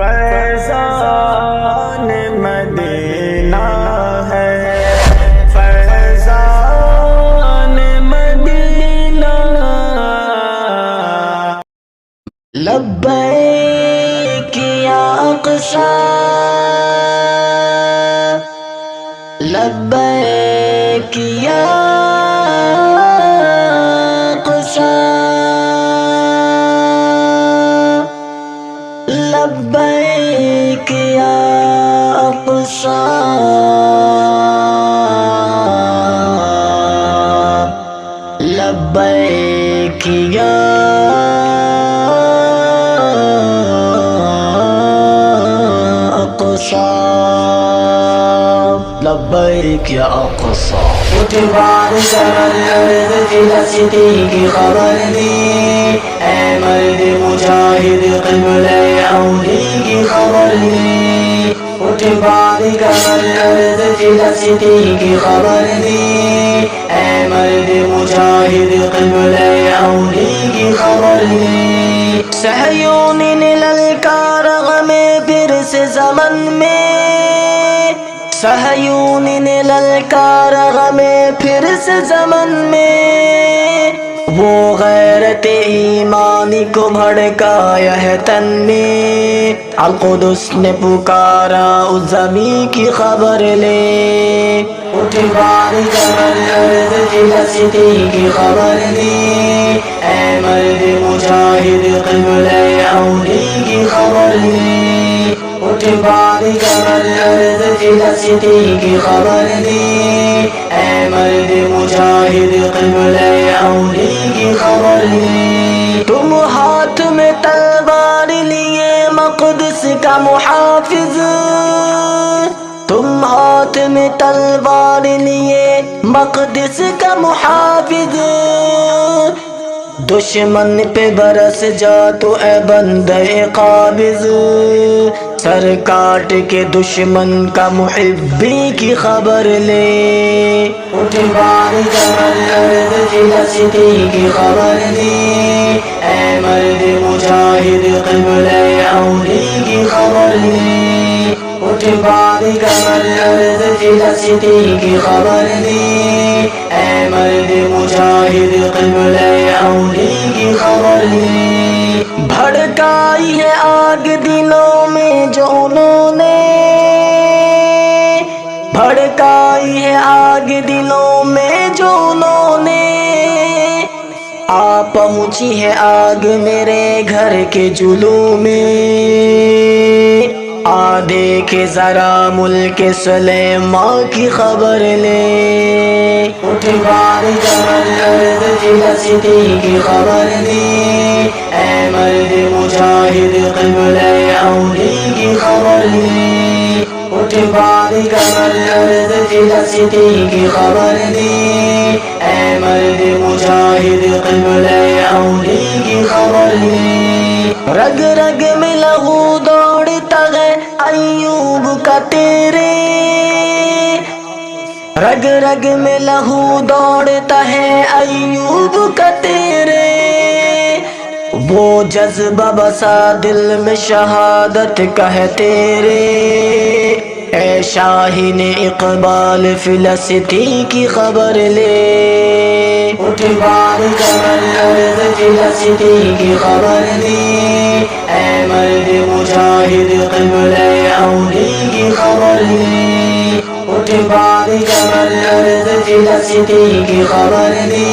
فیضان مدینہ ہے، فیضان مدینہ۔ لبیک یا اقصی، لبیک یا اقصی، لبیک یا اقصی، لبیک یا لبیک یا اقصی۔ اتبار سمر عرض فلسطی کی خبر دی، اے مرد مجاہد قبلہ اولی کی خبر دی۔ اتبار کمر عرض فلسطی کی خبر دی، اے مرد مجاہد قبلہ اولی کی خبر دی۔ صہیونی نے للکار غم پھر سے زمن میں، صہیونی نے للکار غم پھر سے زمن میں، وہ غیرت ایمانی کو بھڑکایا ہے تن میں، القدس نے پکارا اس زمین کی خبر لے۔ اتبار کمر عرض فلسطی کی خبر دی، اے مرد مجاہد قبلہ اولی کی خبر دی۔ اتبار کمر عرض فلسطی کی خبر دی، اے مرد مجاہد قبلہ اولی کی خبر دی۔ تم ہاتھ میں تلوار لیے مقدس کا محافظ، تم ہاتھ میں تلوار لیے مقدس کا محافظ، دشمن پہ برس جا تو اے بندے قابض، سر کاٹ کے دشمن کا محبی کی خبر لے۔ اتبار کمر عرض فلسطی کی خبر دی، اے مرد مجاہد قبلہ اولی کی خبر دی۔ اتبار کمر عرض فلسطی کی خبر دی، اے مرد مجاہد قبلہ اولی کی خبر دی۔ بھڑکائی ہے آگ دلوں میں جو انہوں نے، بھڑکائی ہے آگ دلوں میں جو انہوں نے، آ پہنچی ہے آگ میرے گھر کے جلوں میں، آ دیکھے ذرا ملک سلیمان کی خبر لے۔ اتبار کمر عرض فلسطی کی خبر دی، اے مرد مجاہد قبلہ اولی کی خبر دی۔ اتبار کمر عرض فلسطی کی خبر دی، اے مرد مجاہد قبلہ اولی کی خبر دی۔ رگ رگ میں لہو دوڑتا ہے ایوب کا تیرے، رگ رگ میں لہو دوڑتا ہے ایوب کا تیرے، وہ جذبہ بسا دل میں شہادت کا ہے تیرے، اے شاہین اقبال فلسطی کی خبر لے۔ اتبار کمر عرض فلسطی کی خبر دی، اے مرد مجاہد قبلہ اولی کی خبر دی۔ اتبار کمر عرض فلسطی کی خبر دی،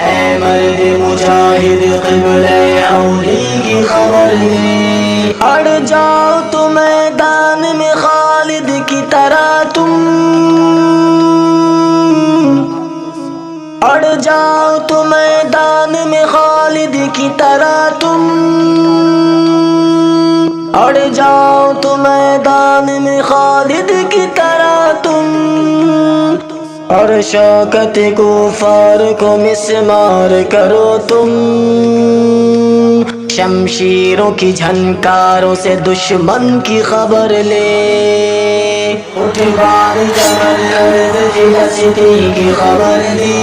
اے مرد مجاہد قبلہ اولی کی خبر دی۔ اڑ جاؤ تو میدان میں خالد کی طرح تم، اڑ جاؤ تو میدان میں خالد کی طرح تم، اڑ جاؤ تو میدان میں خالد کی طرح تم، اور شوکت کفار کو مسمار کرو تم، شمشیروں کی جھنکاروں سے دشمن کی خبر لے۔ اتبار کمر عرض فلسطی کی خبر دی،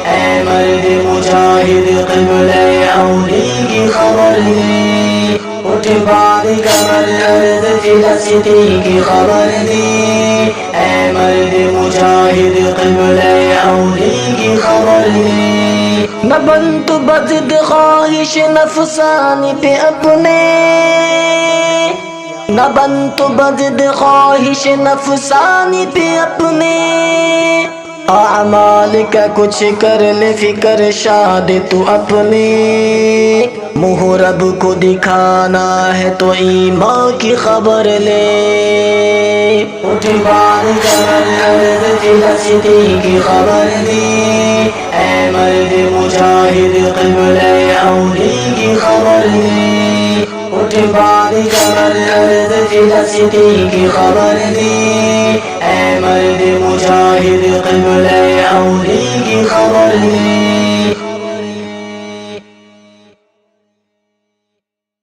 اے مرد مجاہد قبلہ اولی کی خبر دی۔ اٹھ باری کمر عرض فلسطی کی خبر دی، اے مرد مجاہد قبلہ اولی کی خبر دی۔ نہ بن تو بجد خواہش نفسانی پہ اپنے، نہ بن تو بجد خواہش نفسانی پہ اپنے، اعمال کا کچھ کر لے فکر شاد تو اپنے، منہ رب کو دکھانا ہے تو ایمان کی خبر لے۔ اٹھ بار کمر عرض فلسطی کی خبر دی، اے مرد مجاہد قبلہ اولی کی خبر دی۔ اٹھ بار کمر عرض فلسطی کی خبر دی، اے مرد مجاہد قبلہ اولی کی خبر دی۔